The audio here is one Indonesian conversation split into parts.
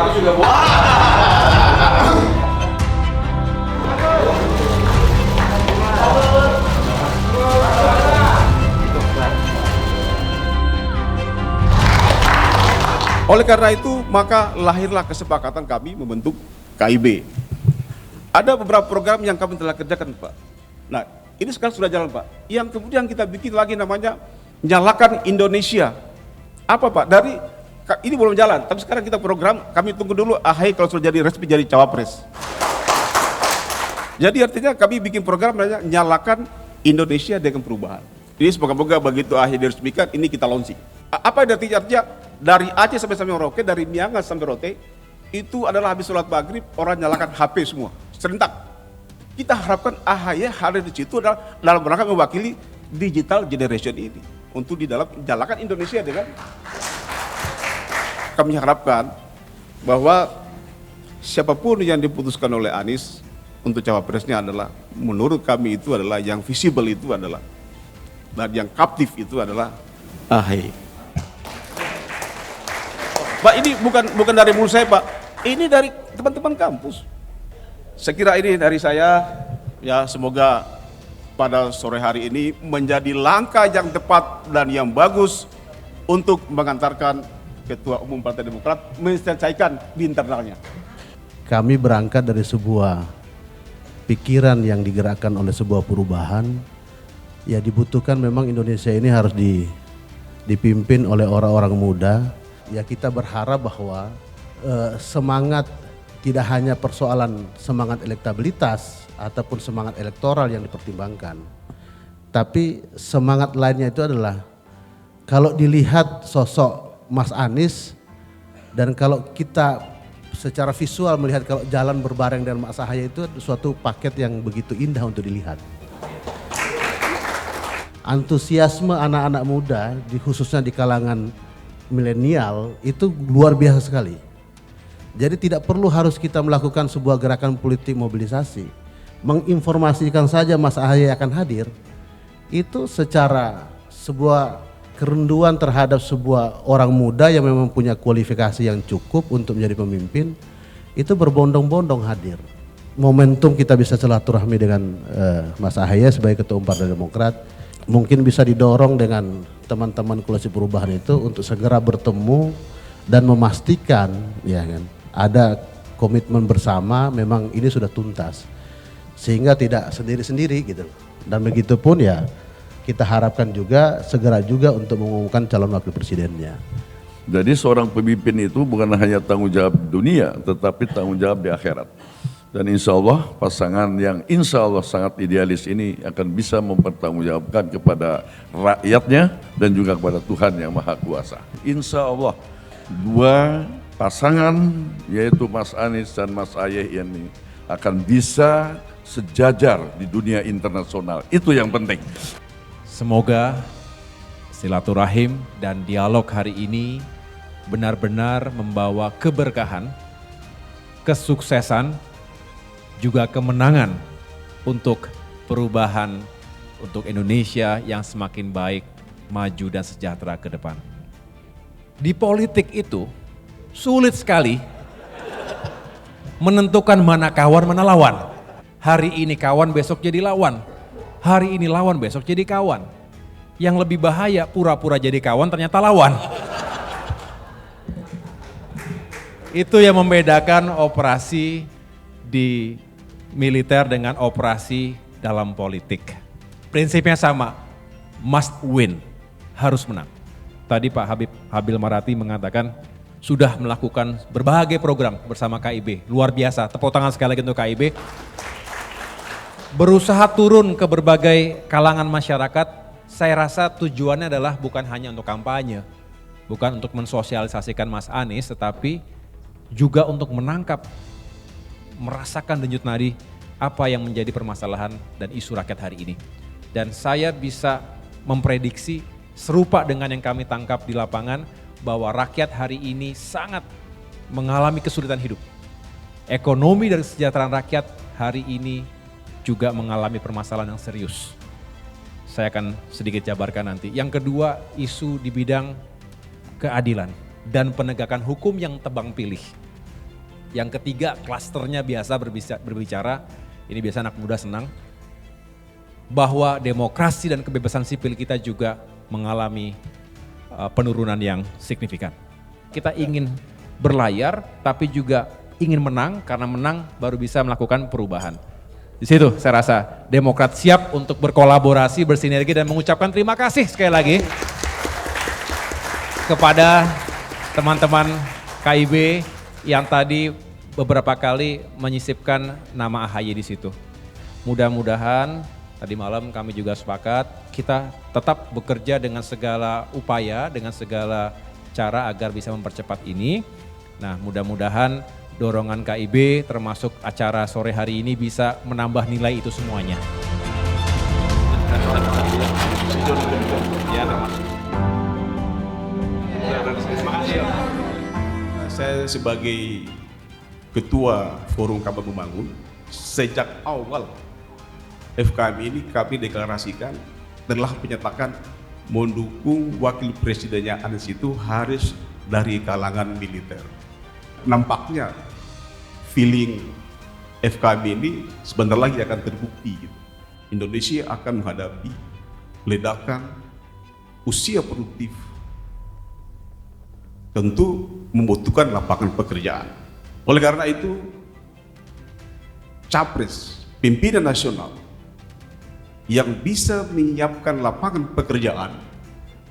aku sudah buat. Oleh karena itu, maka lahirlah kesepakatan kami membentuk KIB. Ada beberapa program yang kami telah kerjakan, Pak. Nah, ini sekarang sudah jalan, Pak. Yang kemudian kita bikin lagi namanya Nyalakan Indonesia. Apa, Pak? Ini belum jalan, tapi sekarang kita program, kami tunggu dulu AHY kalau sudah jadi resmi jadi cawapres. Jadi artinya kami bikin program namanya Nyalakan Indonesia dengan Perubahan. Jadi semoga-moga begitu AHY diresmikan, ini kita launching. Apa artinya? Dari Aceh sampai Merauke, dari Miangas sampai Rote, itu adalah habis sholat maghrib, orang nyalakan HP semua, serentak. Kita harapkan AHY hadir di situ adalah dalam rangka mewakili digital generation ini. Untuk di dalam nyalakan Indonesia dengan kami harapkan bahwa siapapun yang diputuskan oleh Anies untuk cawapresnya adalah, menurut kami itu adalah yang visible itu adalah, dan yang kaptif itu adalah AHY. Pak, ini bukan dari mulut saya, Pak. Ini dari teman-teman kampus. Saya kira ini dari saya, ya semoga pada sore hari ini menjadi langkah yang tepat dan yang bagus untuk mengantarkan Ketua Umum Partai Demokrat menyelesaikan di internalnya. Kami berangkat dari sebuah pikiran yang digerakkan oleh sebuah perubahan. Ya dibutuhkan memang Indonesia ini harus dipimpin oleh orang-orang muda. Ya kita berharap bahwa semangat tidak hanya persoalan semangat elektabilitas ataupun semangat elektoral yang dipertimbangkan. Tapi semangat lainnya itu adalah kalau dilihat sosok Mas Anies dan kalau kita secara visual melihat kalau jalan berbareng dengan Mas AHY itu suatu paket yang begitu indah untuk dilihat. Antusiasme anak-anak muda, khususnya di kalangan milenial itu luar biasa sekali. Jadi tidak perlu harus kita melakukan sebuah gerakan politik mobilisasi. Menginformasikan saja Mas AHY akan hadir, itu secara sebuah kerenduan terhadap sebuah orang muda yang memang punya kualifikasi yang cukup untuk menjadi pemimpin, itu berbondong-bondong hadir. Momentum kita bisa silaturahmi dengan Mas AHY sebagai Ketua Umum Partai Demokrat, mungkin bisa didorong dengan teman-teman koalisi perubahan itu untuk segera bertemu dan memastikan ya kan ada komitmen bersama, memang ini sudah tuntas sehingga tidak sendiri-sendiri gitu. Dan begitu pun ya kita harapkan juga segera juga untuk mengumumkan calon wakil presidennya. Jadi seorang pemimpin itu bukan hanya tanggung jawab dunia, tetapi tanggung jawab di akhirat. Dan insya Allah pasangan yang insya Allah sangat idealis ini akan bisa mempertanggungjawabkan kepada rakyatnya dan juga kepada Tuhan yang Maha Kuasa. Insya Allah dua pasangan yaitu Mas Anies dan Mas AHY ini akan bisa sejajar di dunia internasional. Itu yang penting. Semoga silaturahim dan dialog hari ini benar-benar membawa keberkahan, kesuksesan, juga kemenangan untuk perubahan, untuk Indonesia yang semakin baik, maju dan sejahtera ke depan. Di politik itu sulit sekali menentukan mana kawan, mana lawan. Hari ini kawan, besok jadi lawan. Hari ini lawan, besok jadi kawan. Yang lebih bahaya, pura-pura jadi kawan ternyata lawan. Itu yang membedakan operasi di militer dengan operasi dalam politik. Prinsipnya sama, must win, harus menang. Tadi Pak Habil Marati mengatakan sudah melakukan berbagai program bersama KIB, luar biasa, tepuk tangan sekali lagi untuk KIB. Berusaha turun ke berbagai kalangan masyarakat, saya rasa tujuannya adalah bukan hanya untuk kampanye, bukan untuk mensosialisasikan Mas Anies, tetapi juga untuk menangkap, merasakan denyut nadi apa yang menjadi permasalahan dan isu rakyat hari ini. Dan saya bisa memprediksi serupa dengan yang kami tangkap di lapangan bahwa rakyat hari ini sangat mengalami kesulitan hidup. Ekonomi dan kesejahteraan rakyat hari ini juga mengalami permasalahan yang serius. Saya akan sedikit jabarkan nanti. Yang kedua, isu di bidang keadilan dan penegakan hukum yang tebang pilih. Yang ketiga, klasternya biasa berbicara, ini biasa anak muda senang, bahwa demokrasi dan kebebasan sipil kita juga mengalami penurunan yang signifikan. Kita ingin berlayar, tapi juga ingin menang, karena menang baru bisa melakukan perubahan. Di situ saya rasa Demokrat siap untuk berkolaborasi, bersinergi, dan mengucapkan terima kasih sekali lagi kepada teman-teman KIB yang tadi beberapa kali menyisipkan nama AHY di situ. Mudah-mudahan tadi malam kami juga sepakat kita tetap bekerja dengan segala upaya, dengan segala cara agar bisa mempercepat ini. Nah, mudah-mudahan dorongan KIB termasuk acara sore hari ini bisa menambah nilai itu semuanya. Saya sebagai Ketua Forum Kabar Membangun, sejak awal FKM ini kami deklarasikan telah menyatakan mendukung wakil presidennya Anies itu harus dari kalangan militer. Nampaknya feeling FKM ini sebentar lagi akan terbukti gitu. Indonesia akan menghadapi ledakan usia produktif, tentu membutuhkan lapangan pekerjaan. Oleh karena itu, Capres, pimpinan nasional yang bisa menyiapkan lapangan pekerjaan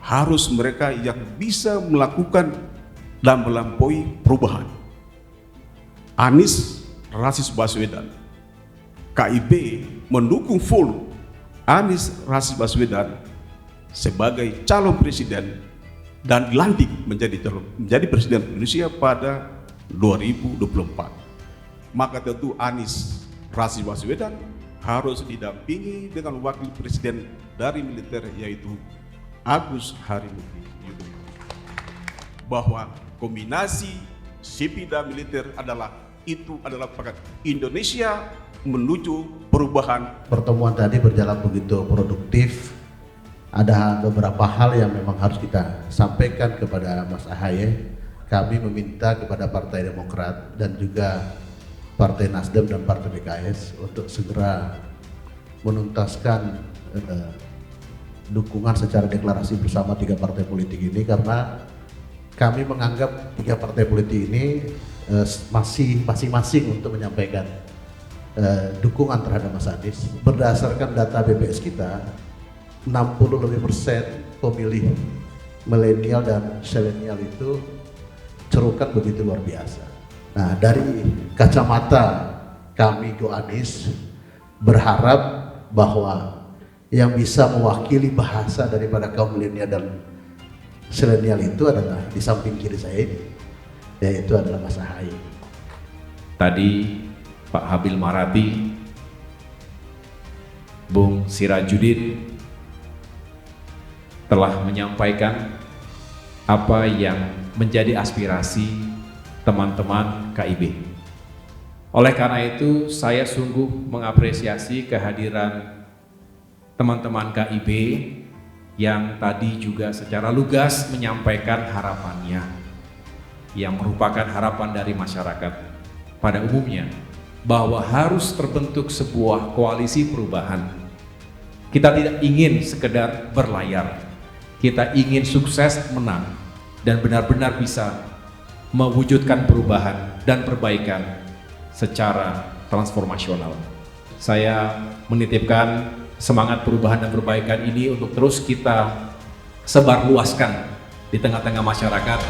harus mereka yang bisa melakukan dan melampaui perubahan. Anies Rashid Baswedan, KIB mendukung full Anies Rashid Baswedan sebagai calon presiden dan dilantik menjadi presiden Indonesia pada 2024. Maka tentu Anies Rashid Baswedan harus didampingi dengan wakil presiden dari militer, yaitu Agus Harimurti Yudhoyono. Bahwa kombinasi sipil dan militer adalah Indonesia menuju perubahan. Pertemuan tadi berjalan begitu produktif. Ada beberapa hal yang memang harus kita sampaikan kepada Mas AHY. Kami meminta kepada Partai Demokrat dan juga Partai Nasdem dan Partai PKS untuk segera menuntaskan dukungan secara deklarasi bersama tiga partai politik ini, karena kami menganggap tiga partai politik ini masih masing-masing untuk menyampaikan dukungan terhadap Mas Anies. Berdasarkan data BPS kita, 60% pemilih milenial dan zilenial itu cerukan begitu luar biasa. Nah, dari kacamata kami Go Anies berharap bahwa yang bisa mewakili bahasa daripada kaum milenial dan zilenial itu adalah di samping kiri saya ini, yaitu adalah Mas AHY. Tadi Pak Habil Marati, Bung Sirajuddin telah menyampaikan apa yang menjadi aspirasi teman-teman KIB. Oleh karena itu, saya sungguh mengapresiasi kehadiran teman-teman KIB yang tadi juga secara lugas menyampaikan harapannya, yang merupakan harapan dari masyarakat pada umumnya, bahwa harus terbentuk sebuah koalisi perubahan. Kita tidak ingin sekedar berlayar, kita ingin sukses menang dan benar-benar bisa mewujudkan perubahan dan perbaikan secara transformasional. Saya menitipkan semangat perubahan dan perbaikan ini untuk terus kita sebarluaskan di tengah-tengah masyarakat.